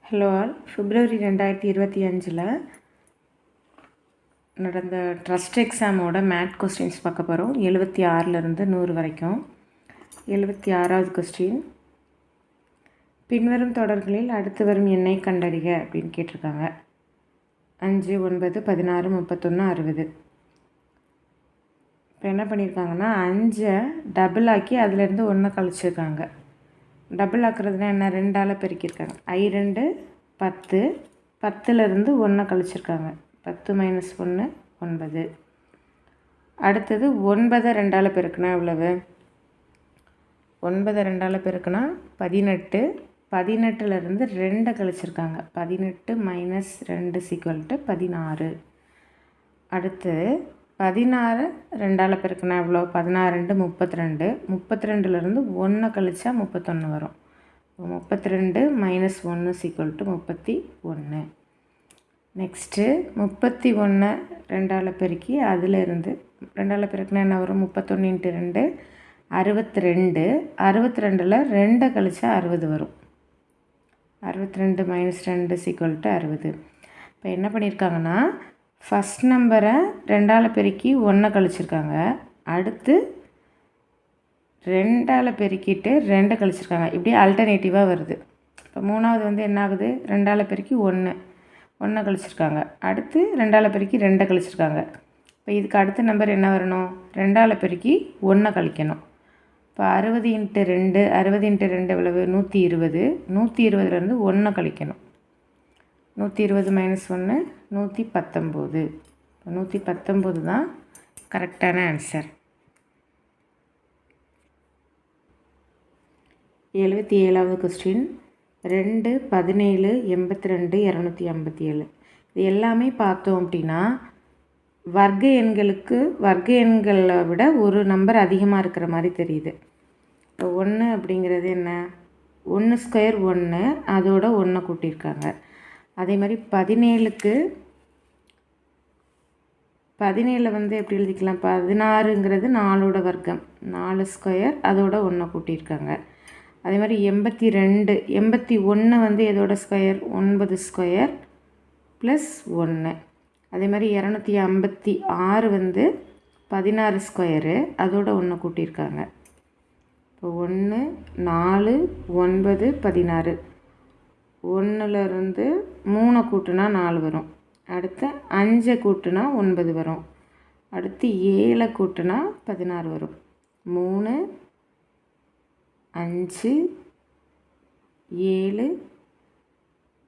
Hello all. பிப்ரவரி 2025 நடந்த trust எக்ஸாமோட math questions பார்க்க போகிறோம். 76லேருந்து 100 வரைக்கும். 76வது கொஸ்டின், பின்வரும் தொடர்களில் அடுத்து வரும் எண்ணை கண்டறிக அப்படின்னு கேட்டிருக்காங்க. 5, 9, 16, 31, 60. இப்போ என்ன பண்ணியிருக்காங்கன்னா 5 டபுள் ஆக்கி அதிலேருந்து 1 கழிச்சிருக்காங்க. டபுள் ஆக்குறதுனா என்ன, 2ஆல் பெருக்கியிருக்காங்க. I2 10, 10லேருந்து 1 கழிச்சிருக்காங்க. 10 - 1 9. அடுத்தது 9 2ஆல் பெருக்குனா எவ்வளவு? 9 2ஆல் பெருக்குனா 18, 18லேருந்து 2 கழிச்சிருக்காங்க. 18 - 2 = 16. அடுத்து 16 2ஆல் பெருக்குனா எவ்வளோ? 16 2 32, 32லேருந்து 1 கழிச்சா 31 வரும். 32 - 1 = 31. நெக்ஸ்ட்டு 31 2ஆல் பெருக்கி அதிலேருந்து 2ஆல் பெருக்குனா என்ன வரும்? 31 × 2 62, 62ல் 2 கழிச்சா 60 வரும். 62 - 2 = 60. இப்போ என்ன பண்ணியிருக்காங்கன்னா ஃபஸ்ட் நம்பரை 2ஆல் பெருக்கி 1 கழிச்சிருக்காங்க. அடுத்து 2ஆல் பெருக்கிட்டு 2 கழிச்சிருக்காங்க. இப்படி ஆல்டர்னேட்டிவாக வருது. இப்போ மூணாவது வந்து என்ன ஆகுது? 2ஆல் பெருக்கி 1 கழிச்சிருக்காங்க. அடுத்து 2ஆல் பெருக்கி 2 கழிச்சிருக்காங்க. இப்போ இதுக்கு அடுத்த நம்பர் என்ன வரணும்? 2ஆல் பெருக்கி 1 கழிக்கணும். இப்போ 60 × 2, 60 × 2 எவ்வளவு? 120. 120லேருந்து 1 கழிக்கணும். 120 - 1 119. 119 தான் கரெக்டான ஆன்சர். 77வது கொஸ்டின், 2, 17, 82, 257. இது எல்லாமே பார்த்தோம் அப்படின்னா வர்க்க எண்களை விட ஒரு நம்பர் அதிகமாக இருக்கிற மாதிரி தெரியுது. இப்போ 1 அப்படிங்கிறது என்ன? 1² 1, அதோட 1 கூட்டியிருக்காங்க. அதே மாதிரி 17 வந்து எப்படி எழுதிக்கலாம்? 16ங்கிறது 4ஓட வர்க்கம், 4² அதோட 1 கூட்டியிருக்காங்க. அதே மாதிரி 82, 81 வந்து எதோட ஸ்கொயர்? 9² + 1. அதே மாதிரி 256 வந்து 16² அதோட 1 கூட்டியிருக்காங்க. இப்போ 1 4 9 16, 1லேருந்து 3 கூட்டினா 4 வரும். அடுத்து 5 கூட்டினா 9 வரும். அடுத்து 7 கூட்டினா 16 வரும். 3 5 7.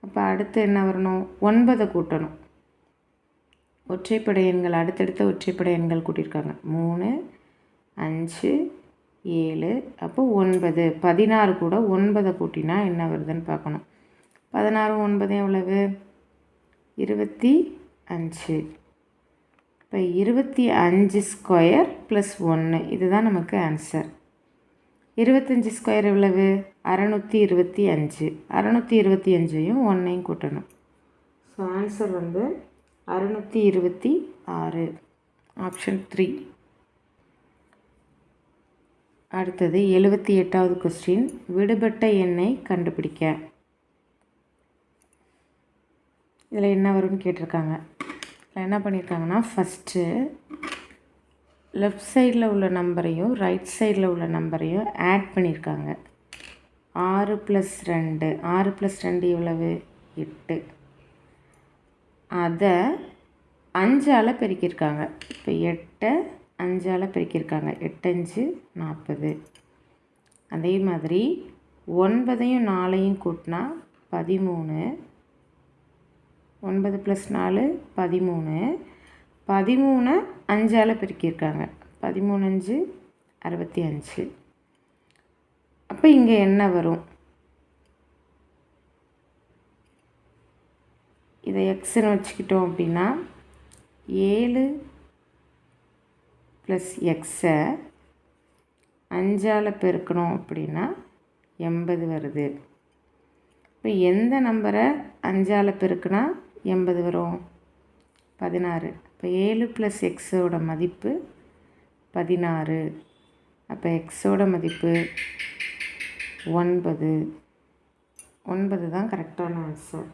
அப்போ அடுத்து என்ன வரணும்? 9 கூட்டணும். ஒற்றைப்படை எண்கள், அடுத்தடுத்த ஒற்றைப்படை எண்கள் கூட்டியிருக்காங்க. 3 5 7. அப்போ 9. 16 கூட 9 கூட்டினா என்ன வருதுன்னு பார்க்கணும். 16 9 எவ்வளவு? 25. இப்போ 25² + 1, இதுதான் நமக்கு ஆன்சர். 25² எவ்வளவு? 625. 625யும் 1ஐயும் கூட்டணும். ஸோ ஆன்சர் வந்து 626, ஆப்ஷன் 3. அடுத்தது 78வது கொஸ்டின், விடுபட்ட எண்ணை கண்டுபிடிக்க. இதில் என்ன வரும்னு கேட்டிருக்காங்க. இதில் என்ன பண்ணியிருக்காங்கன்னா ஃபஸ்ட்டு லெஃப்ட் சைடில் உள்ள நம்பரையும் ரைட் சைடில் உள்ள நம்பரையும் ஆட் பண்ணியிருக்காங்க. 6 + 2, 6 + 2 எவ்வளவு? 8. அதை 5ஆல் பெருக்கியிருக்காங்க. இப்போ 8 5ஆல் பெருக்கியிருக்காங்க. 8 5 40. அதே மாதிரி 9யும் 4யும் கூட்டினா 13. 9 + 4 13. 13 5ஆல் பெருக்கியிருக்காங்க. 13 5 65. அப்போ இங்கே என்ன வரும்? இதை எக்ஸ்ன்னு வச்சுக்கிட்டோம் அப்படின்னா 7 + எக்ஸை 5ஆல் பெருக்கணும் அப்படின்னா 80 வருது. இப்போ எந்த நம்பரை 5ஆல் பெருக்குனா 80 வரும்? 16. இப்போ 7 + எக்ஸோட மதிப்பு 16. அப்போ எக்ஸோட மதிப்பு 9. 9 தான் கரெக்டான ஆன்சர்.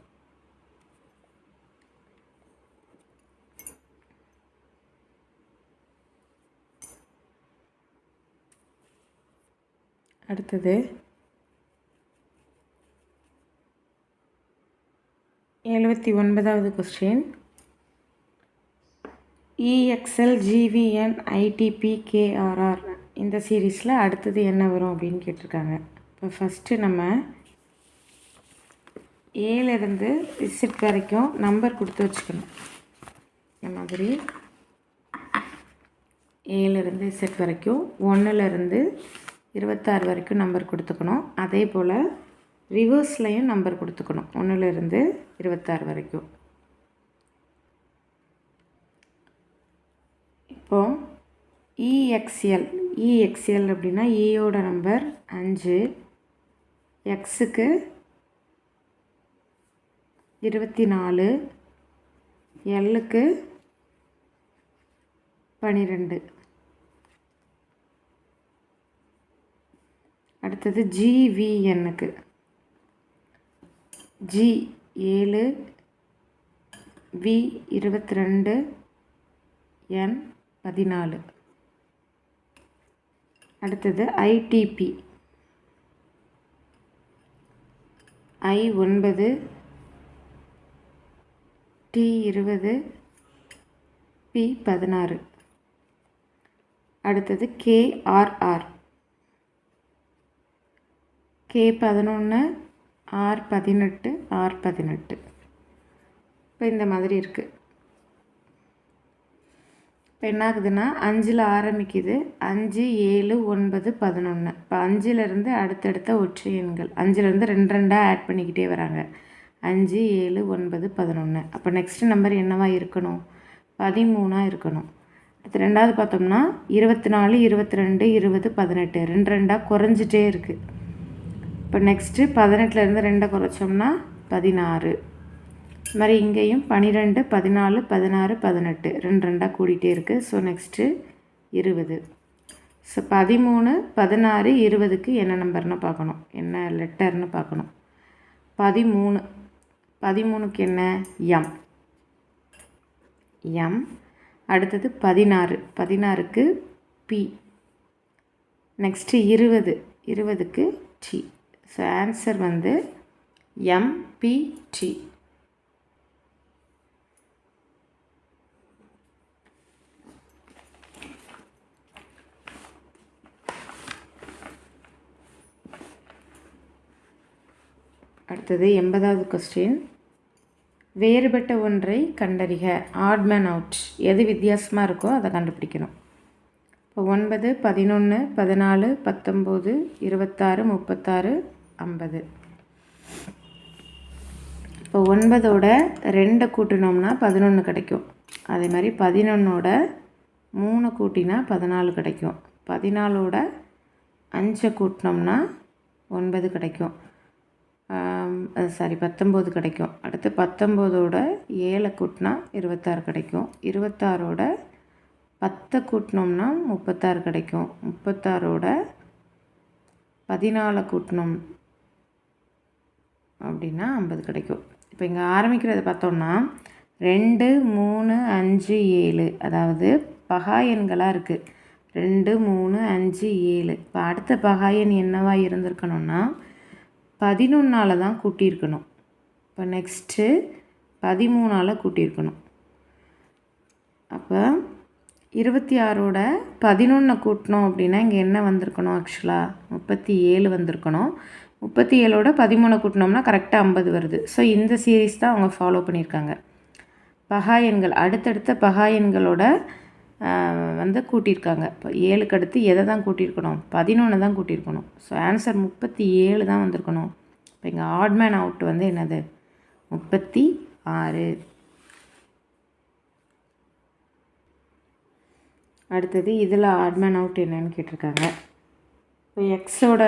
அடுத்தது 79வது question. EXL GVN ITP KRR இந்த சீரீஸில் அடுத்தது என்ன வரும் அப்படின்னு கேட்டிருக்காங்க. இப்போ ஃபஸ்ட்டு நம்ம ஏலேருந்து இசட் வரைக்கும் நம்பர் கொடுத்து வச்சுக்கணும். இந்த மாதிரி ஏலேருந்து இசட் வரைக்கும் 1லேருந்து 26 வரைக்கும் நம்பர் கொடுத்துக்கணும். அதே போல் ரிவர்ஸ்லையும் நம்பர் கொடுத்துக்கணும் 1லேருந்து 26 வரைக்கும். இப்போது EXL அப்படின்னா ஈயோட நம்பர் 5, எக்ஸுக்கு 24, எல்லுக்கு 12. அடுத்தது GVNக்கு G 7, V 22, N 14. அடுத்தது ITP I 9, T 20, P 16. அடுத்தது KRR K 11, R 18, R 18. இப்போ இந்த மாதிரி இருக்குது. இப்போ என்ன ஆகுதுன்னா 5ல் ஆரம்பிக்குது. 5, 7, 9, 11. இப்போ 5லேருந்து அடுத்தடுத்த ஒற்றை எண்கள் 5லேருந்து 2 2 ஆட் பண்ணிக்கிட்டே வராங்க. 5, 7, 9, 11. அப்போ நெக்ஸ்ட்டு நம்பர் என்னவாக இருக்கணும்? 13 இருக்கணும். அடுத்து ரெண்டாவது பார்த்தோம்னா 24, 22, 20, 18. 2 2 குறைஞ்சிட்டே இருக்குது. இப்போ நெக்ஸ்ட்டு 18லேருந்து 2 குறைச்சோம்னா 16. இது மாதிரி இங்கேயும் 12, 14, 16, 18. 2 2 கூடிகிட்டே இருக்குது. So next 20. ஸோ 13, 16, 20க்கு என்ன நம்பர்னு பார்க்கணும், என்ன லெட்டர்னு பார்க்கணும். 13க்கு என்ன? எம். அடுத்தது 16க்கு P. நெக்ஸ்ட்டு 20க்கு T. ஸோ ஆன்சர் வந்து MPT. அடுத்தது 80வது கொஸ்டின். வேறுபட்ட ஒன்றை கண்டறிக. Odd man out. எது வித்தியாசமாக இருக்கோ அதை கண்டுபிடிக்கணும். இப்போ 9, 11, 14, 19, 26, 36, 50. இப்போ 9ஓட 2 கூட்டினோம்னா 11 கிடைக்கும். அதே மாதிரி 11ஓட 3 கூட்டினா 14 கிடைக்கும். 14ஓட 5 கூட்டினோம்னா 9 கிடைக்கும். 19 கிடைக்கும். அடுத்து 19ஓட 7 கூட்டினா 26 கிடைக்கும். 26ஓட 10 கூட்டினோம்னா 36 கிடைக்கும். 36ஓட 14 கூட்டினோம் அப்படின்னா 50 கிடைக்கும். இப்போ இங்கே ஆரம்பிக்கிறத பார்த்தோம்னா 2, 3, 5, 7, அதாவது பகா எண்களாக இருக்குது. 2, 3, 5, 7. இப்போ அடுத்த பகா எண் என்னவாக இருந்திருக்கணும்னா 11ஆல் தான் கூட்டியிருக்கணும். இப்போ நெக்ஸ்ட்டு 13ஆல் கூட்டியிருக்கணும். அப்போ 26ஓட 11 கூட்டினோம் அப்படின்னா இங்கே என்ன வந்திருக்கணும்? ஆக்சுவலாக 37 வந்திருக்கணும். 37ஓட 13 கூட்டினோம்னா கரெக்டாக 50 வருது. ஸோ இந்த சீரீஸ் தான் அவங்க ஃபாலோ பண்ணியிருக்காங்க. பகா எண்கள் அடுத்தடுத்த பகா எண்களோட வந்து கூட்டியிருக்காங்க. இப்போ 7க்கு அடுத்து எதை தான் கூட்டியிருக்கணும்? 11 தான் கூட்டியிருக்கணும். ஸோ ஆன்சர் 37 தான் வந்திருக்கணும். இப்போ இங்கே ஆட்மேன் அவுட் வந்து என்னது? 36. அடுத்தது இதில் ஆட்மேன் அவுட் என்னன்னு கேட்டிருக்காங்க. இப்போ எக்ஸோட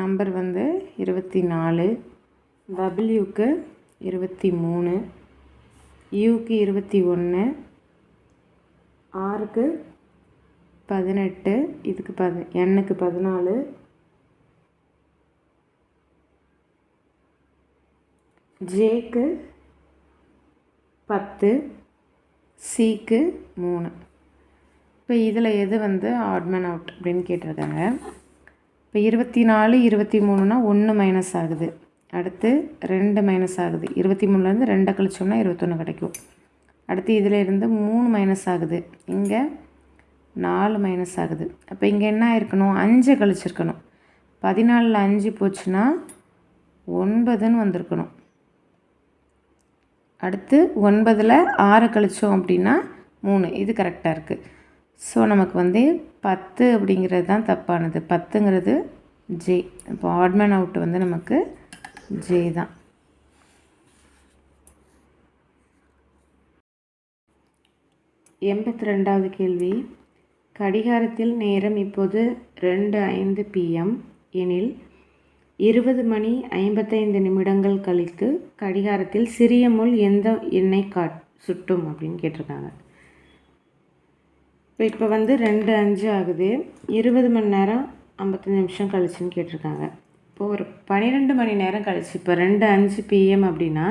நம்பர் வந்து 24, டபிள்யூக்கு 23, யூக்கு 21, ஆருக்கு 18, இதுக்கு எண்ணுக்கு 14, ஜேக்கு 10, சிக்கு 3. இப்போ இதில் எது வந்து ஆட்மன் அவுட் அப்படின்னு கேட்டிருக்காங்க. இப்போ 24, 23னா 1 மைனஸ் ஆகுது. அடுத்து 2 மைனஸ் ஆகுது. 23லேருந்து 2 கழிச்சோம்னா 21 கிடைக்கும். அடுத்து இதில் இருந்து 3 மைனஸ் ஆகுது. இங்கே 4 மைனஸ் ஆகுது. அப்போ இங்கே என்ன ஆயிருக்கணும், 5 கழிச்சிருக்கணும். 14ல் 5 போச்சுன்னா 9ன்னு வந்திருக்கணும். அடுத்து 9ல் 6 கழிச்சோம் அப்படின்னா 3. இது கரெக்டாக இருக்குது. ஸோ நமக்கு வந்து 10 அப்படிங்கிறது தான் தப்பானது. 10ங்கிறது ஜே. இப்போ ஆட்மன் அவுட் வந்து நமக்கு ஜே தான். எண்பத்தி கேள்வி. கடிகாரத்தில் நேரம் இப்போது 2:05 PM எனில் 20 மணி 55 நிமிடங்கள் கழித்து கடிகாரத்தில் சிறிய முள் எந்த எண்ணை சுட்டும் அப்படின்னு கேட்டிருக்காங்க. இப்போ வந்து 2:05 ஆகுது. 20 மணி நேரம் 55 நிமிஷம் கழிச்சுன்னு கேட்டிருக்காங்க. இப்போது ஒரு 12 மணி நேரம் கழிச்சு, இப்போ 2:05 PM அப்படின்னா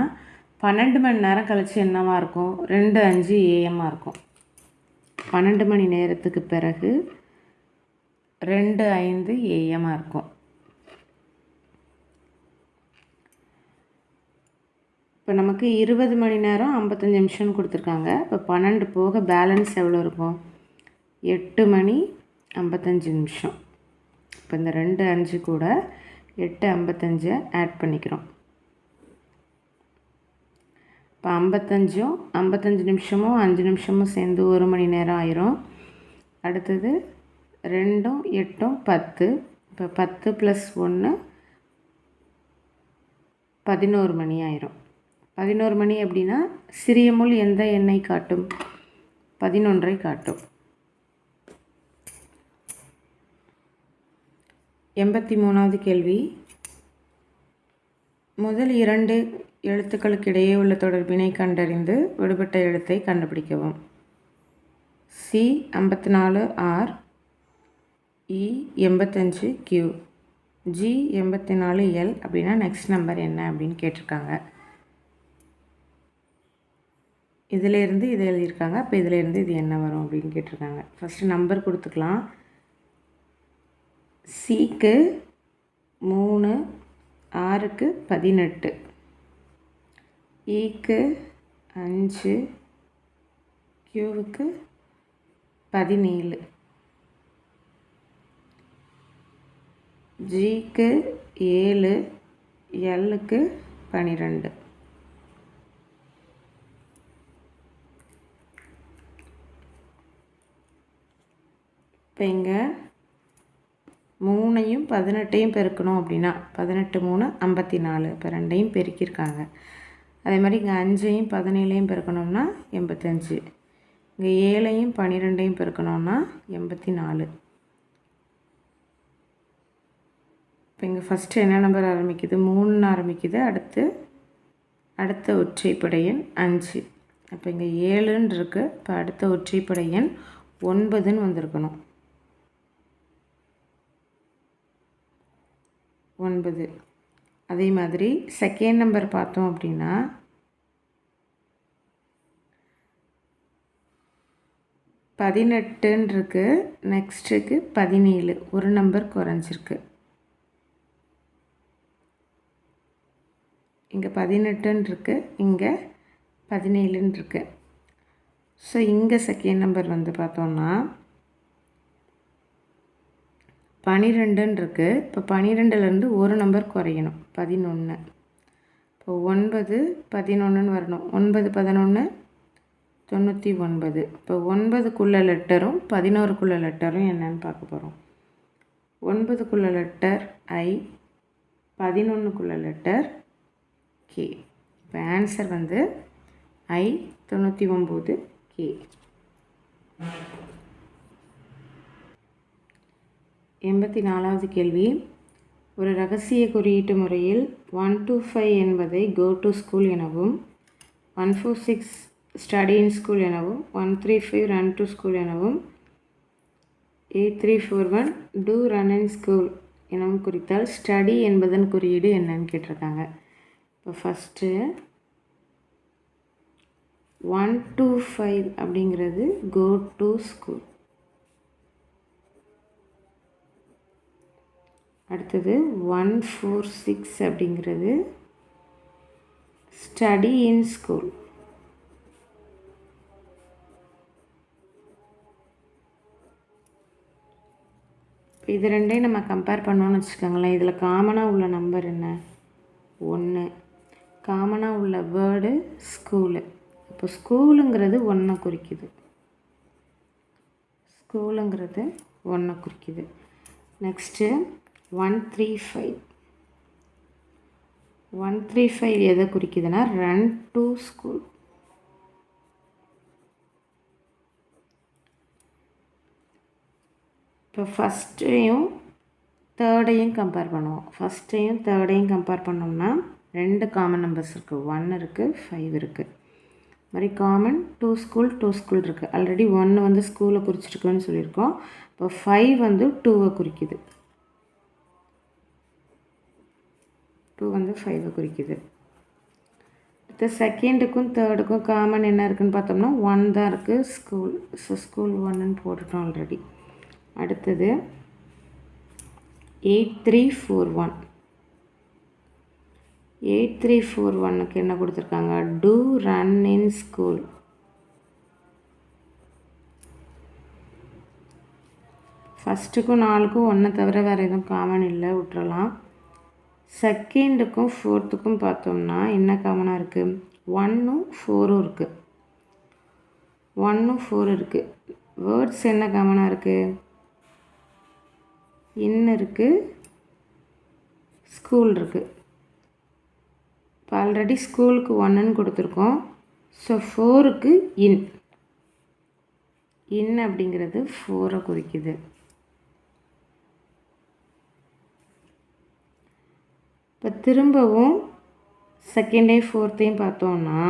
12 மணி நேரம் கழிச்சு என்னவாக இருக்கும், 2:05 AM இருக்கும். 12 மணி நேரத்துக்கு பிறகு 2:05 AM இருக்கும். இப்போ நமக்கு 20 மணி நேரம் 55 நிமிஷம்னு கொடுத்துருக்காங்க. இப்போ 12 போக பேலன்ஸ் எவ்வளோ இருக்கும், 8 மணி 55 நிமிஷம். இப்போ இந்த 2:05 கூட 8:55 ஆட் பண்ணிக்கிறோம். இப்போ 55 நிமிஷமும் 5 நிமிஷமும் சேர்ந்து 1 மணி நேரம் ஆயிரும். அடுத்தது 2ம் 8ம் 10. இப்போ 10 + 1 11 மணி ஆயிரும். 11 மணி அப்படின்னா சிறிய முள் எந்த எண்ணை காட்டும், 11ஐ காட்டும். 83வது கேள்வி. முதல் 2 எழுத்துக்களுக்கிடையே உள்ள தொடர்பினை கண்டறிந்து விடுபட்ட எழுத்தை கண்டுபிடிக்கவும். சி 54R, இ 85Q, ஜி 84L அப்படின்னா நெக்ஸ்ட் நம்பர் என்ன அப்படின்னு கேட்டிருக்காங்க. இதிலேருந்து இது எழுதியிருக்காங்க. அப்போ இதிலேருந்து இது என்ன வரும் அப்படின்னு கேட்டிருக்காங்க. ஃபஸ்ட்டு நம்பர் கொடுத்துக்கலாம். சிக்கு 3, ஆருக்கு 18, ஈக்கு 5, கியூவுக்கு 17, ஜிக்கு 7, எல்லுக்கு 12. இப்போ இங்கே 3ஐயும் 18ஐயும் பெருக்கணும் அப்படின்னா 18 3 54. இப்போ 2ஐயும் பெருக்கியிருக்காங்க. அதே மாதிரி இங்கே 5ஐயும் 17ஐயும் பெருக்கணும்னா 85. இங்கே 7ஐயும் 12ஐயும் பெருக்கணும்னா 84. இப்போ இங்கே ஃபஸ்ட்டு என்ன நம்பர் ஆரம்பிக்குது, 3ன்னு ஆரம்பிக்குது. அடுத்த ஒற்றைப்படை எண் 5. அப்போ இங்கே 7ன்னு இருக்குது. இப்போ அடுத்த ஒற்றைப்படை எண் 9ன்னு வந்திருக்கணும். 9. அதே மாதிரி செகண்ட் நம்பர் பார்த்தோம் அப்படின்னா 18ன்னு இருக்குது. நெக்ஸ்ட்டுக்கு 17, ஒரு நம்பர் குறைஞ்சிருக்கு. இங்கே 18ன்னு இருக்குது, இங்கே 17ன்னு இருக்குது. ஸோ இங்கே செகண்ட் நம்பர் வந்து பார்த்தோம்னா 12ன்னு இருக்குது. இப்போ 12லேருந்து ஒரு நம்பர் குறையணும், 11. இப்போ 9 11ன்னு வரணும். 9 11 99. இப்போ 9க்குள்ள லெட்டரும் 11க்குள்ள லெட்டரும் என்னன்னு பார்க்க போகிறோம். 9க்குள்ள லெட்டர் ஐ, 11க்குள்ள லெட்டர் கே. இப்போ ஆன்சர் வந்து ஐ 99 கே. 84வது கேள்வி. ஒரு ரகசிய குறியீட்டு முறையில் 125 என்பதை கோ டு ஸ்கூல் எனவும், 146 ஸ்டடி இன் ஸ்கூல் எனவும், 135 ரன் டு ஸ்கூல் எனவும், 8341 டூ ரன் இன் ஸ்கூல் எனவும் குறித்தால் ஸ்டடி என்பதன் குறியீடு என்னன்னு கேட்டிருக்காங்க. இப்போ ஃபஸ்ட்டு 1 to 5 அப்படிங்கிறது go to school. அடுத்தது 1, 4, 6 அப்படிங்கிறது study in school. இது ரெண்டையும் நம்ம கம்பேர் பண்ணோன்னு வச்சுக்கோங்களேன். இதில் காமனாக உள்ள நம்பர் என்ன? 1. காமனாக உள்ள வேர்டு ஸ்கூலு. இப்போ ஸ்கூலுங்கிறது 1 குறிக்குது. ஸ்கூலுங்கிறது 1 குறிக்குது. நெக்ஸ்ட்டு 135. 135 எதை குறிக்குதுன்னா ரன் டு ஸ்கூல். இப்போ ஃபஸ்ட்டையும் தேர்டையும் கம்பேர் பண்ணுவோம். ஃபஸ்ட்டையும் தேர்டையும் கம்பேர் பண்ணோம்னா 2 காமன் நம்பர்ஸ் இருக்குது. 1 இருக்குது, 5 இருக்குது. மாதிரி காமன் 2 ஸ்கூல் இருக்குது. ஆல்ரெடி 1 வந்து ஸ்கூலை குறிச்சிருக்குன்னு சொல்லியிருக்கோம். இப்போ 5 வந்து 2வை குறிக்குது. 2 வந்து 5வை குறிக்குது. அடுத்த செகண்டுக்கும் தேர்டுக்கும் காமன் என்ன இருக்குதுன்னு பார்த்தோம்னா 1 தான் இருக்குது. ஸ்கூல். ஸோ ஸ்கூல் 1ன்னு போட்டுட்டோம் ஆல்ரெடி. அடுத்தது 8341. 8341க்கு என்ன கொடுத்துருக்காங்க? To run in school. ஃபஸ்ட்டுக்கும் 4க்கும் 1 தவிர வேறு எதுவும் காமன் இல்லை, விட்டுறலாம். செகண்டுக்கும் 4த்துக்கும் பார்த்தோம்னா என்ன காமனாக இருக்குது? 1ம் 4ம் இருக்குது. 1ம் 4 இருக்குது. வேர்ட்ஸ் என்ன காமனாக இருக்குது? இன் இருக்குது, ஸ்கூல் இருக்குது. இப்போ ஆல்ரெடி ஸ்கூலுக்கு 1ன்னு கொடுத்துருக்கோம். ஸோ 4க்கு இன். இன் அப்படிங்கிறது 4ரை குறிக்குது. இப்போ திரும்பவும் செகண்டையும் 4த்தையும் பார்த்தோன்னா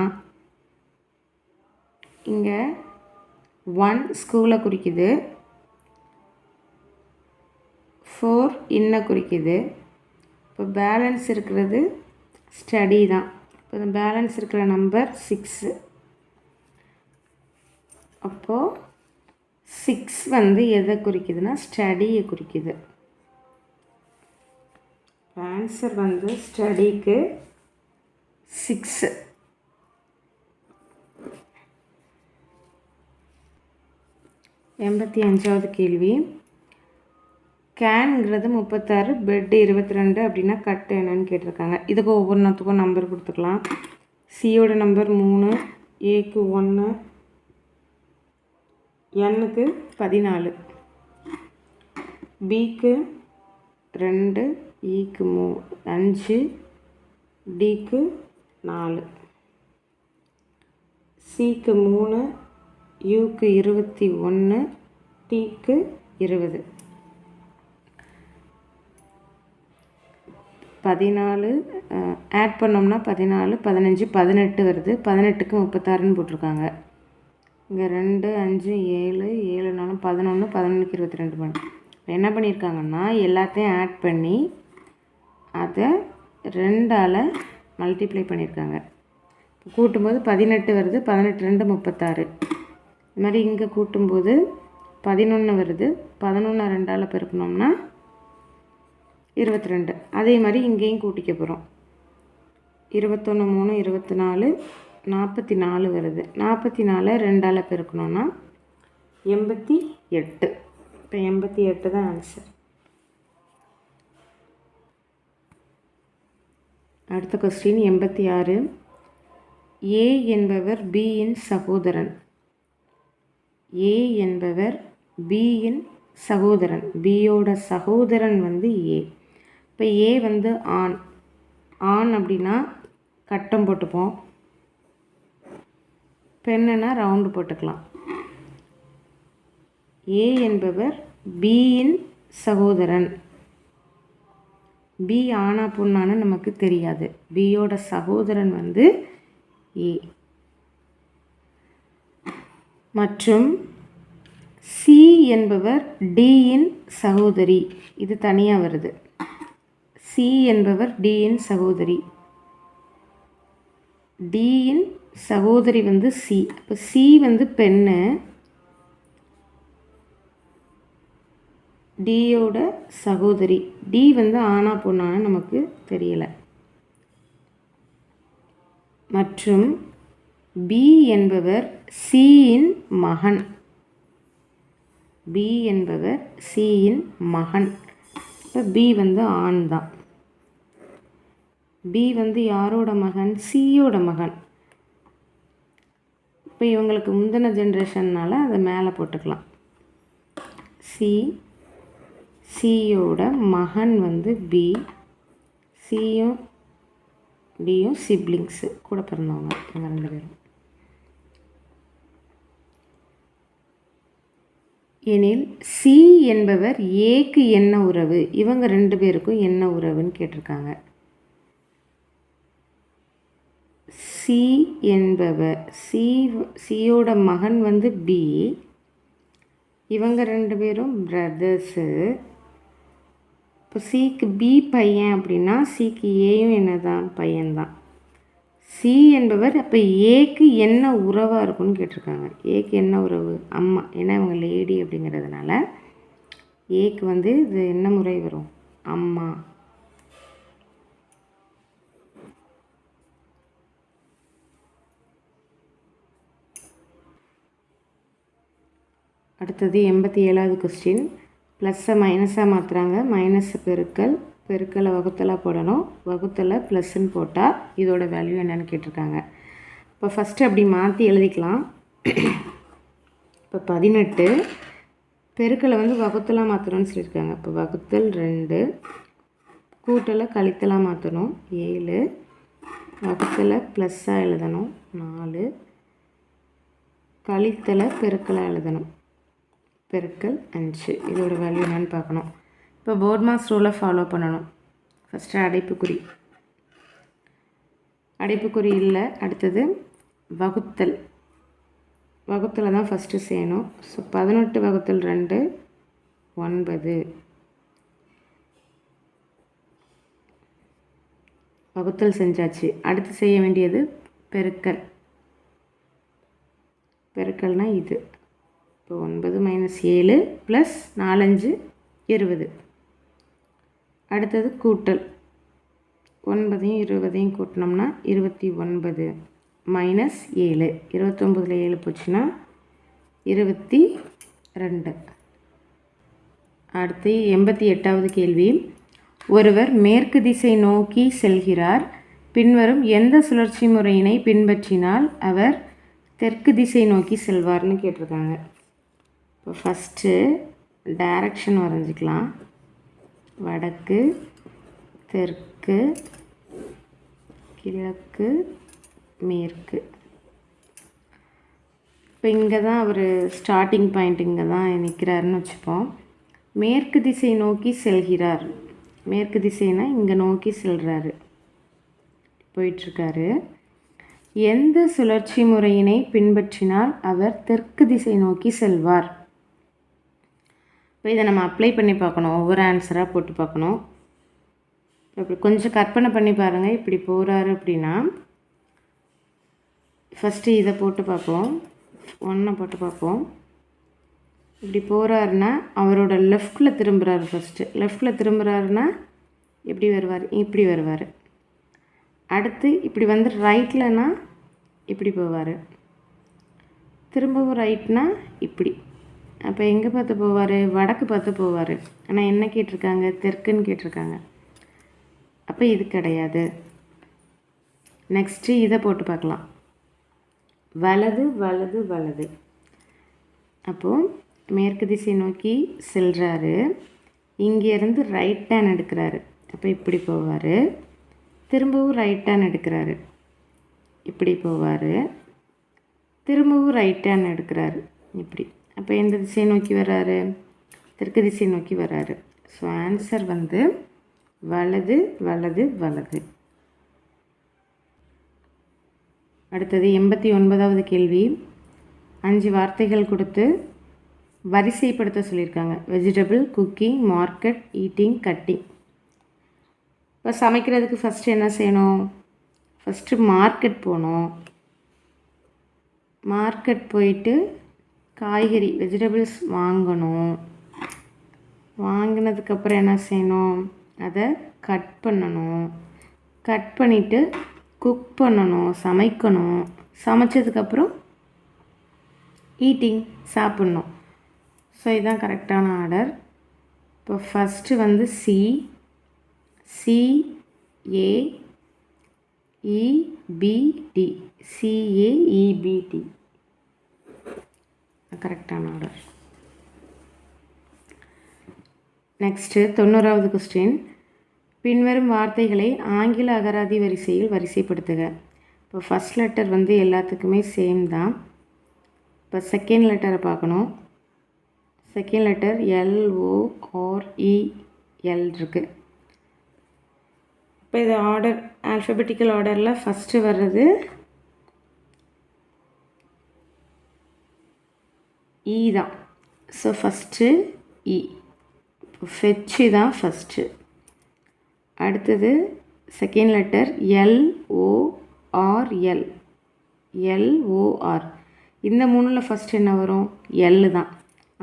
இங்கே 1 ஸ்கூலை குறிக்குது, 4 இன்னை குறிக்குது. இப்போ பேலன்ஸ் இருக்கிறது ஸ்டடி தான். இப்போ இந்த பேலன்ஸ் இருக்கிற நம்பர் 6. அப்போது 6 வந்து எதை குறிக்குதுன்னா ஸ்டடியை குறிக்குது. ஆன்சர் வந்து ஸ்டடிக்கு 6. 85வது கேள்வி. கேன்ங்கிறது 36, பெட்டு 22 அப்படின்னா கட்டு என்னன்னு கேட்டிருக்காங்க. இதுக்கு ஒவ்வொன்றுத்துக்கும் நம்பர் கொடுத்துக்கலாம். சியோட நம்பர் 3, ஏக்கு 1, என்னுக்கு 14, பிக்கு 2, ஈக்கு 5, டிக்கு 4, சிக்கு 3, யூக்கு 21, டிக்கு 20. 14 ஆட் பண்ணோம்னா 14, 15, 18 வருது. 18க்கு 36ன்னு போட்டிருக்காங்க. இங்கே 2, 5, 7, 7 4 11, 11க்கு 22 பண்ணி என்ன பண்ணியிருக்காங்கன்னா எல்லாத்தையும் ஆட் பண்ணி அதை 2ஆல் மல்டிப்ளை பண்ணியிருக்காங்க. கூட்டும்போது 18 வருது. 18 2 36. இது மாதிரி இங்கே கூட்டும்போது 11 வருது. 11 2ஆல் பெருக்கணும்னா 22. அதே மாதிரி இங்கேயும் கூட்டிக்க போகிறோம். 21 3 24, 44 வருது. 44 2ஆல் பெருக்கணும்னா 88. இப்போ 88 தான் ஆன்சர். அடுத்த கொஸ்டின் 86. ஏ என்பவர் பியின் சகோதரன். ஏ என்பவர் பியின் சகோதரன். பியோட சகோதரன் வந்து ஏ. இப்போ ஏ வந்து ஆண். ஆண் அப்படின்னா கட்டம் போட்டுப்போம். பெண்ணுனா ரவுண்டு போட்டுக்கலாம். ஏ என்பவர் பியின் சகோதரன். பி ஆனா பொண்ணான்னு நமக்கு தெரியாது. பியோட சகோதரன் வந்து ஏ. மற்றும் சி என்பவர் டியின் சகோதரி. இது தனியாக வருது. சி என்பவர் டியின் சகோதரி. டியின் சகோதரி வந்து சி. இப்போ சி வந்து பெண்ணு, டியோட சகோதரி. டி வந்து ஆனா பொண்ணான்னு நமக்கு தெரியலை. மற்றும் பி என்பவர் சியின் மகன். பி என்பவர் சியின் மகன். இப்போ பி வந்து ஆண் தான். பி வந்து யாரோட மகன்? சியோட மகன். இப்போ இவங்களுக்கு முந்தின ஜென்ரேஷன்னால் அதை மேலே போட்டுக்கலாம். சியோட மகன் வந்து பி. சியும் பியும் சிப்ளிங்ஸு, கூட பிறந்தவங்க இவங்க 2 பேரும். எனில் சி என்பவர் ஏக்கு என்ன உறவு? இவங்க 2 பேருக்கும் என்ன உறவுன்னு கேட்டிருக்காங்க. சி என்பவர் சியோட மகன் வந்து பி. இவங்க 2 பேரும் பிரதர்ஸு. இப்போ சிக்கு பி பையன் அப்படின்னா சிக்கு ஏயும் என்ன தான்? பையன்தான். சி என்பவர் அப்போ ஏக்கு என்ன உறவாக இருக்குன்னு கேட்டிருக்காங்க. ஏக்கு என்ன உறவு? அம்மா. ஏன்னா இவங்க லேடி அப்படிங்கிறதுனால ஏக்கு வந்து இது என்ன முறை வரும்? அம்மா. அடுத்தது 87வது கொஸ்டின். ப்ளஸ்ஸை மைனஸாக மாற்றுறாங்க. மைனஸை பெருக்கலை வகுத்தலாக போடணும். வகுத்தலை ப்ளஸ்ன்னு போட்டால் இதோட வேல்யூ என்னென்னு கேட்டிருக்காங்க. இப்போ ஃபஸ்ட்டு அப்படி மாற்றி எழுதிக்கலாம். இப்போ 18 பெருக்கலை வந்து வகுத்தலாக மாற்றணும்னு சொல்லியிருக்காங்க. இப்போ வகுத்தல் 2, கூட்டலை கழித்தலாக மாற்றணும் 7, வகுத்தலை ப்ளஸ்ஸாக எழுதணும் 4, கழித்தலை பெருக்கலாக எழுதணும் பெருக்கல் 5. இதோட வேல்யூ என்னன்னு பார்க்கணும். இப்போ போர்ட்மாஸ் ரூலை ஃபாலோ பண்ணணும். ஃபஸ்ட்டு அடைப்புக்குறி இல்லை. அடுத்தது வகுத்தலை தான் ஃபஸ்ட்டு செய்யணும். ஸோ 18 வகுத்தல் 2 9. வகுத்தல் செஞ்சாச்சு. அடுத்து செய்ய வேண்டியது பெருக்கல்னால் இது. இப்போ 9 - 7 + 4 5 20. அடுத்தது கூட்டல். 9ஐயும் 20ஐயும் கூட்டினோம்னா 29 - 7. 29ல் 7 போச்சுன்னா 22. அடுத்து 88வது கேள்வி. ஒருவர் மேற்கு திசை நோக்கி செல்கிறார். பின்வரும் எந்த சுழற்சி முறையினை பின்பற்றினால் அவர் தெற்கு திசை நோக்கி செல்வார்னு கேட்டிருக்காங்க. இப்போ ஃபஸ்ட்டு டைரக்ஷன் வரைஞ்சிக்கலாம். வடக்கு, தெற்கு, கிழக்கு, மேற்கு. இப்போ இங்கே தான் அவர் ஸ்டார்டிங் பாயிண்ட் இங்கே தான் நிற்கிறாருன்னு வச்சுப்போம். மேற்கு திசை நோக்கி செல்கிறார். மேற்கு திசைனா இங்கே நோக்கி செல்கிறாரு, போயிட்டுருக்காரு. எந்த சுழற்சி முறையினை பின்பற்றினால் அவர் தெற்கு திசை நோக்கி செல்வார்? இப்போ இதை நம்ம அப்ளை பண்ணி பார்க்கணும். ஒவ்வொரு ஆன்சராக போட்டு பார்க்கணும். இப்படி கொஞ்சம் கற்பனை பண்ணி பாருங்கள். இப்படி போகிறாரு அப்படின்னா ஃபஸ்ட்டு இதை போட்டு பார்ப்போம். 1 போட்டு பார்ப்போம். இப்படி போகிறாருன்னா அவரோட லெஃப்டில் திரும்புகிறாரு. ஃபஸ்ட்டு லெஃப்டில் திரும்புகிறாருன்னா எப்படி வருவார்? இப்படி வருவார். அடுத்து இப்படி வந்து ரைட்லனா இப்படி போவார். திரும்பவும் ரைட்னா இப்படி. அப்போ எங்கே பார்த்து போவார்? வடக்கு பார்த்து போவார். ஆனால் என்ன கேட்டிருக்காங்க? தெற்குன்னு கேட்டிருக்காங்க. அப்போ இது கிடையாது. நெக்ஸ்ட்டு இதை போட்டு பார்க்கலாம். வலது வலது வலது. அப்போது மேற்கு திசை நோக்கி செல்கிறாரு. இங்கேருந்து ரைட் டேர்ன் எடுக்கிறாரு. அப்போ இப்படி போவார். திரும்பவும் ரைட் டேர்ன் எடுக்கிறாரு. இப்படி போவார். திரும்பவும் ரைட் டேர்ன் எடுக்கிறாரு. இப்படி. அப்போ எந்த திசையை நோக்கி வர்றாரு? தெற்கு திசை நோக்கி வர்றாரு. ஸோ ஆன்சர் வந்து வலது வலது வலது. அடுத்தது 89வது கேள்வி. 5 வார்த்தைகள் கொடுத்து வரிசைப்படுத்த சொல்லியிருக்காங்க. Vegetable, cooking, market, eating, cutting. இப்போ சமைக்கிறதுக்கு ஃபஸ்ட்டு என்ன செய்யணும்? ஃபஸ்ட்டு மார்க்கெட் போனோம். மார்க்கெட் போயிட்டு காய்கறி வெஜிடபிள்ஸ் வாங்கணும். வாங்கினதுக்கப்புறம் என்ன செய்யணும், அதை கட் பண்ணணும். கட் பண்ணிவிட்டு குக் பண்ணணும், சமைக்கணும். சமைச்சதுக்கப்புறம் ஈட்டிங், சாப்பிட்ணும். ஸோ இதுதான் கரெக்டான ஆர்டர். இப்போ ஃபஸ்ட்டு வந்து CAEBD, CAEBD கரெக்டான ஆர்டர். நெக்ஸ்ட்டு 90வது கொஸ்டின். பின்வரும் வார்த்தைகளை ஆங்கில அகராதி வரிசையில் வரிசைப்படுத்துக. இப்போ ஃபஸ்ட் லெட்டர் வந்து எல்லாத்துக்குமே சேம் தான். இப்போ செகண்ட் லெட்டரை பார்க்கணும். செகண்ட் லெட்டர் LOREL இருக்குது. இப்போ இது ஆர்டர் ஆல்ஃபபெட்டிக்கல் ஆர்டரில் ஃபஸ்ட்டு வர்றது E தான். So first E. இப்போ ஃபெட்சு தான் ஃபஸ்ட்டு. அடுத்தது செகண்ட் லெட்டர் LOR. இந்த மூணில் ஃபஸ்ட்டு என்ன வரும், எல் தான்.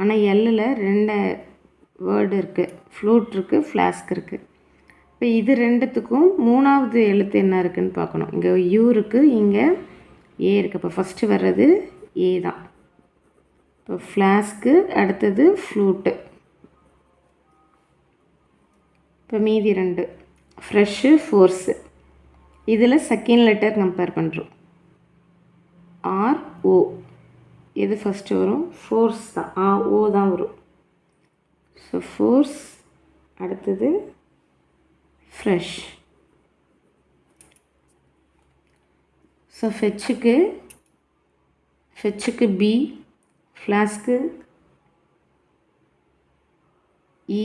ஆனால் எல்லில் 2 வேர்டு இருக்குது, ஃப்ளூட் இருக்குது, ஃப்ளாஸ்க் இருக்குது. இப்போ இது ரெண்டுத்துக்கும் மூணாவது எழுத்து என்ன இருக்குதுன்னு பார்க்கணும். இங்கே U இருக்குது, இங்கே ஏ இருக்குது. இப்போ ஃபஸ்ட்டு வர்றது ஏ தான். இப்போ ஃப்ளாஸ்க்கு, அடுத்தது ஃப்ளூட்டு. இப்போ மீதி 2 ஃப்ரெஷ்ஷு, ஃபோர்ஸு. இதில் செகண்ட் லெட்டர் கம்பேர் பண்ணுறோம். RO. எது ஃபஸ்ட்டு வரும், ஃபோர்ஸ் தான். O தான் வரும். ஸோ ஃபோர்ஸ், அடுத்தது ஃப்ரெஷ். ஸோ ஃபெட்சுக்கு B, ஃப்ளாஸ்க்கு E,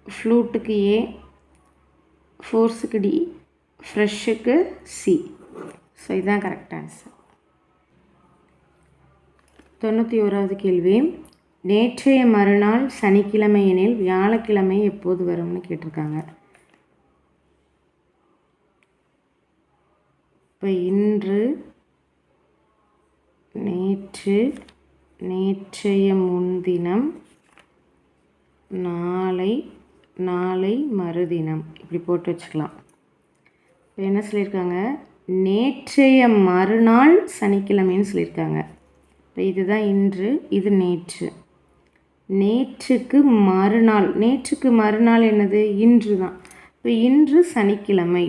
ஃப்ளூட்டுக்கு A, ஃபோர்ஸுக்கு D, ஃப்ரெஷ்ஷுக்கு C. ஸோ இதுதான் கரெக்ட் ஆன்சர். 91வது கேள்வி. நேற்றைய மறுநாள் சனிக்கிழமை எனில் வியாழக்கிழமை எப்போது வரும்னு கேட்டிருக்காங்க. இப்போ இன்று, நேற்று, நேற்றைய முன்தினம், நாளை, நாளை மறுதினம், இப்படி போட்டு வச்சுக்கலாம். இப்போ என்ன சொல்லியிருக்காங்க, நேற்றைய மறுநாள் சனிக்கிழமைன்னு சொல்லியிருக்காங்க. இப்போ இதுதான் இன்று, இது நேற்று. நேற்றுக்கு மறுநாள், நேற்றுக்கு மறுநாள் என்னது, இன்று தான். இப்போ இன்று சனிக்கிழமை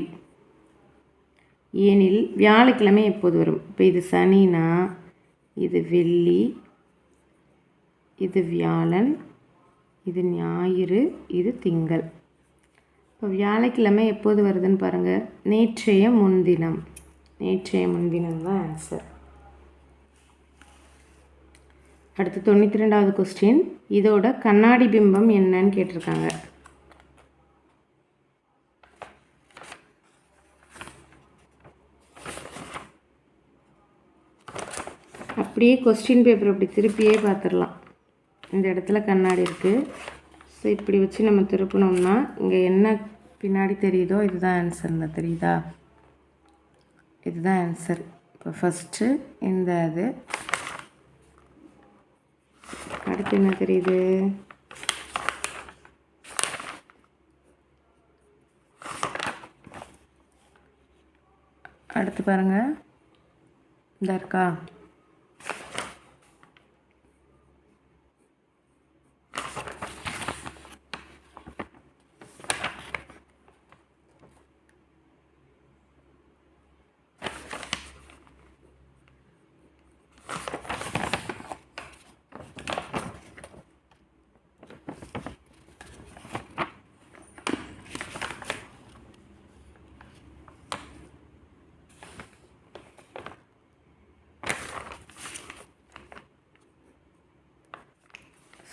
ஏனில் வியாழக்கிழமை எப்போது வரும். இப்போ இது சனினா இது வெள்ளி, இது வியாழன், இது ஞாயிறு, இது திங்கள். இப்போ வியாழக்கிழமை எப்போது வருதுன்னு பாருங்கள், நேற்றைய முன்தினம். நேற்றைய முன்தினம் தான் ஆன்சர். அடுத்து 92வது கொஸ்டின். இதோட கண்ணாடி பிம்பம் என்னன்னு கேட்டிருக்காங்க. அப்படியே கொஸ்டின் பேப்பர் அப்படி திருப்பியே பார்த்துடலாம். இந்த இடத்துல கண்ணாடி இருக்குது. ஸோ இப்படி வச்சு நம்ம திருப்பினோம்னா இங்கே என்ன பின்னாடி தெரியுதோ இதுதான் ஆன்சர்ங்க, தெரியுதா? இதுதான் ஆன்சர். இப்போ ஃபஸ்ட்டு இந்த இது, அடுத்து என்ன தெரியுது, அடுத்து பாருங்கள், இந்த இருக்கா,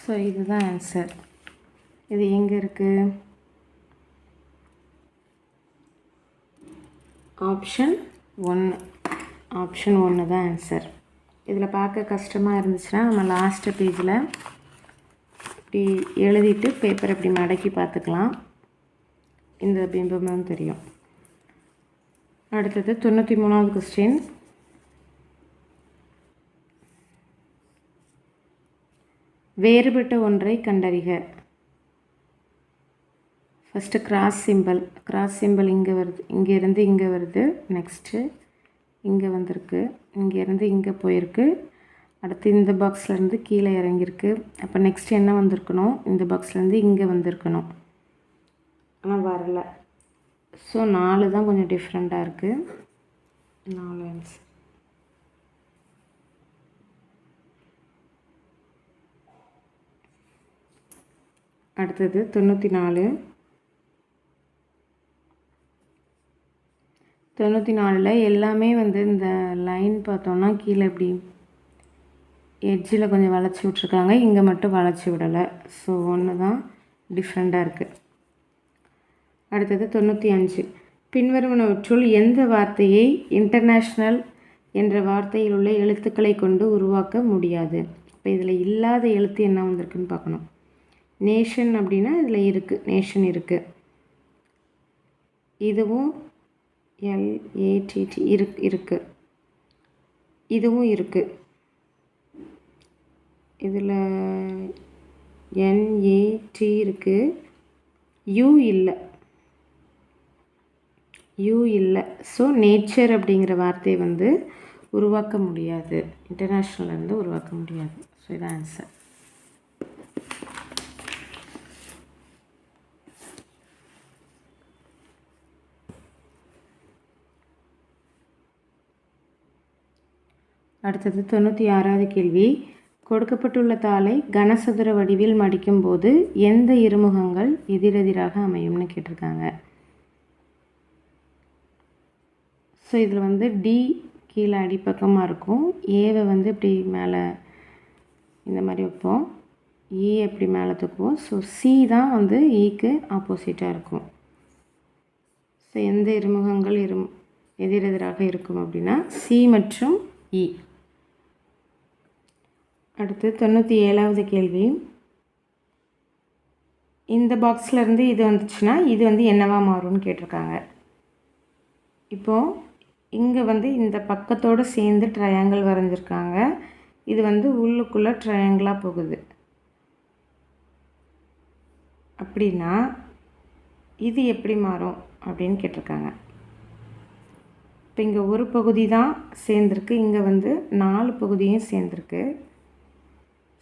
ஸோ இதுதான் ஆன்சர். இது எங்கே இருக்குது, ஆப்ஷன் 1. ஆப்ஷன் 1 தான் ஆன்சர். இதில் பார்க்க கஷ்டமாக இருந்துச்சுன்னா நம்ம லாஸ்ட்டு பேஜில் இப்படி எழுதிட்டு பேப்பரை இப்படி மடக்கி பார்த்துக்கலாம். இந்த பிம்பமும் தெரியும். அடுத்தது 93வது கொஸ்டின். வேறுபட்ட ஒன்றை கண்டறிக. ஃபஸ்ட்டு கிராஸ் சிம்பிள் இங்கே வருது, இங்கேருந்து இங்கே வருது, நெக்ஸ்ட்டு இங்கே வந்திருக்கு, இங்கேருந்து இங்கே போயிருக்கு, அடுத்து இந்த பாக்ஸ்லேருந்து கீழே இறங்கியிருக்கு. அப்போ நெக்ஸ்ட் என்ன வந்திருக்கணும், இந்த பாக்ஸ்லேருந்து இங்கே வந்திருக்கணும், ஆனால் வரலை. ஸோ 4 தான் கொஞ்சம் டிஃப்ரெண்ட்டாக இருக்குது. 4 ஆன்சர். அடுத்தது 94 எல்லாமே இந்த லைன் பார்த்தோன்னா கீழே இப்படி எட்ஜில் கொஞ்சம் வளைச்சி விட்ருக்காங்க, இங்கே மட்டும் வளைச்சி விடலை. ஸோ ஒன்று தான் டிஃப்ரெண்ட்டாக இருக்குது. அடுத்தது 95. பின்வருவனவற்றுள் எந்த வார்த்தையை இன்டர்நேஷ்னல் என்ற வார்த்தையில் உள்ள எழுத்துக்களை கொண்டு உருவாக்க முடியாது? இப்போ இதில் இல்லாத எழுத்து என்ன வந்திருக்குன்னு பார்க்கணும். நேஷன் அப்படின்னா இதில் இருக்குது, நேஷன் இருக்குது, இதுவும் LATT இருக்குது, இதுவும் இருக்குது, இதில் NAT இருக்குது, யூ இல்லை. ஸோ நேச்சர் அப்படிங்கிற வார்த்தையை உருவாக்க முடியாது, இன்டர்நேஷ்னல்லேருந்து உருவாக்க முடியாது. ஸோ இதான் ஆன்சர். அடுத்தது 96வது கேள்வி. கொடுக்கப்பட்டுள்ள தாளை கனசதுர வடிவில் மடிக்கும்போது எந்த இருமுகங்கள் எதிரெதிராக அமையும்னு கேட்டிருக்காங்க. ஸோ இதில் டி கீழே அடிப்பக்கமாக இருக்கும், ஏவை இப்படி மேலே இந்த மாதிரி வைப்போம், ஏ எப்படி மேலே தூக்குவோம். ஸோ சி தான் ஈக்கு ஆப்போசிட்டாக இருக்கும். ஸோ எந்த இருமுகங்கள் எதிரெதிராக இருக்கும் அப்படின்னா சி மற்றும் இ. அடுத்து 97வது கேள்வி. இந்த பாக்ஸ்லேருந்து இது வந்துச்சுன்னா இது என்னவா மாறும்னு கேட்டிருக்காங்க. இப்போது இங்கே இந்த பக்கத்தோடு சேர்ந்து ட்ரையாங்கிள் வரைஞ்சிருக்காங்க, இது உள்ளுக்குள்ளே ட்ரையாங்கிளாக போகுது. அப்படின்னா இது எப்படி மாறும் அப்படின்னு கேட்டிருக்காங்க. இப்போ இங்கே ஒரு பகுதி தான் சேர்ந்துருக்கு, இங்கே 4 பகுதியும் சேர்ந்துருக்கு.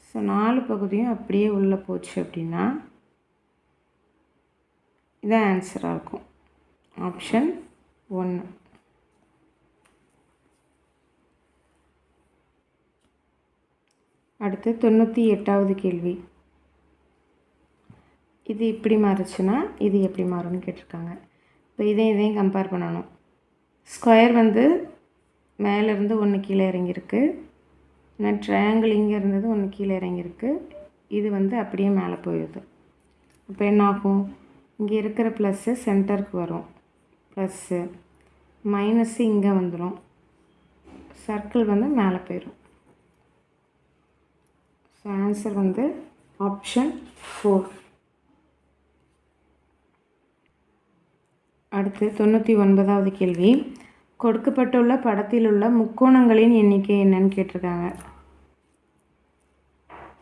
ஸோ 4 பகுதியும் அப்படியே உள்ளே போச்சு அப்படின்னா இதான் ஆன்சராக இருக்கும். ஆப்ஷன் 1. அடுத்து 98வது கேள்வி. இது இப்படி மாறுச்சுன்னா இது எப்படி மாறும்னு கேட்டிருக்காங்க. இப்போ இதையும் கம்பேர் பண்ணணும். ஸ்கொயர் மேலேருந்து 1 கீழே இறங்கியிருக்கு, நான் ட்ரையாங்கிள் இங்கே இருந்தது 1 கீழே இறங்கியிருக்கு, இது அப்படியே மேலே போயிடுது. இப்போ என்ன ஆகும், இங்கே இருக்கிற ப்ளஸ்ஸு சென்டருக்கு வரும், ப்ளஸ்ஸு மைனஸ்ஸு இங்கே வந்துடும், சர்க்கிள் மேலே போயிடும். So answer option 4. அடுத்து 99வது கேள்வி. கொடுக்கப்பட்டுள்ள படத்தில் உள்ள முக்கோணங்களின் எண்ணிக்கை என்னன்னு கேட்டிருக்காங்க.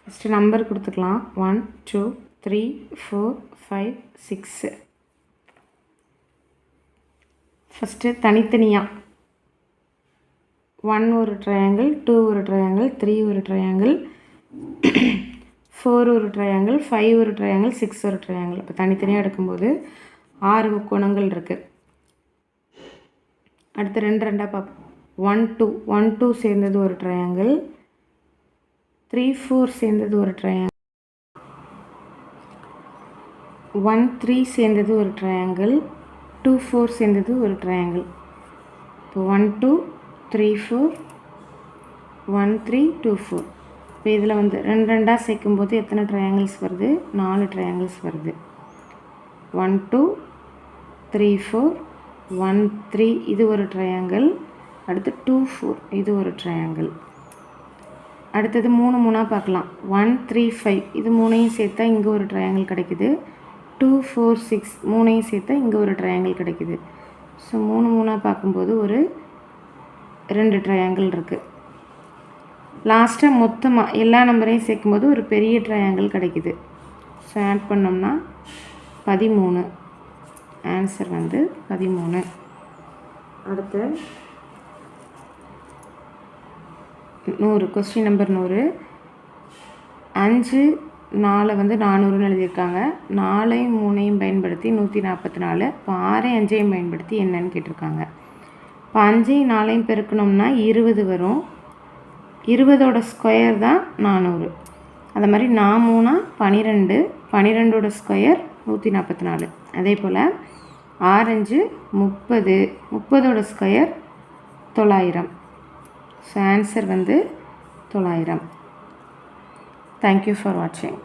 ஃபஸ்ட்டு நம்பர் கொடுத்துக்கலாம். 1 2 3 4 5 6. ஃபஸ்ட்டு தனித்தனியாக 1 ஒரு ட்ரையாங்கிள், 2 ஒரு ட்ரையாங்கிள், 3 ஒரு ட்ரையாங்கிள், 4 ஒரு ட்ரையாங்கிள், 5 ஒரு ட்ரையாங்கிள், 6 ஒரு ட்ரையாங்கிள். இப்போ தனித்தனியாக எடுக்கும்போது 6 முக்கோணங்கள் இருக்குது. அடுத்து 2 2 பார்ப்போம். 1 2 1 2 சேர்ந்தது ஒரு ட்ரையாங்கிள், 3 4 சேர்ந்தது ஒரு ட்ரையாங்கிள், 1 3 சேர்ந்தது ஒரு ட்ரையாங்கிள், 2 4 சேர்ந்தது ஒரு ட்ரையாங்கிள். இப்போ 1 2 3 4 1 3 2 4. இப்போ இதில் 2 2 சேர்க்கும்போது எத்தனை ட்ரையாங்கிள்ஸ் வருது? 4 ட்ரையாங்கிள்ஸ் வருது. 1 2 3 4 1 3 இது ஒரு ட்ரையாங்கிள், அடுத்து 2 4 இது ஒரு ட்ரையாங்கிள். அடுத்தது 3 3 பார்க்கலாம். 1 3 5 இது 3ஐயும் சேர்த்தா இங்கே ஒரு ட்ரையாங்கிள் கிடைக்குது. 2 4 6 3ஐயும் சேர்த்தா இங்கே ஒரு ட்ரையாங்கிள் கிடைக்குது. ஸோ 3 3 பார்க்கும்போது ஒரு 2 ட்ரையாங்கிள் இருக்குது. லாஸ்ட்டாக மொத்தமாக எல்லா நம்பரையும் சேர்க்கும்போது ஒரு பெரிய ட்ரையாங்கிள் கிடைக்குது. ஸோ ஆட் பண்ணோம்னா 13. ஆன்சர் வந்து 13. அடுத்து 100. Question number 100. 5 4 வந்து 400ன்னு எழுதியிருக்காங்க. 4ஐயும் 3ஐயும் பயன்படுத்தி 144. இப்போ 6ஐயும் 5ஐயும் பயன்படுத்தி என்னன்னு கேட்டிருக்காங்க. இப்போ 5ஐயும் 4ஐயும் பெருக்கணும்னா 20 வரும். 20ஓட ஸ்கொயர் தான் 400. அது மாதிரி 4 3 12. 12ஓட ஸ்கொயர் 144. அதே போல் 6 5 30. 30ஓட ஸ்கொயர் 900. ஸோ ஆன்சர் வந்து 900. Thank you for watching.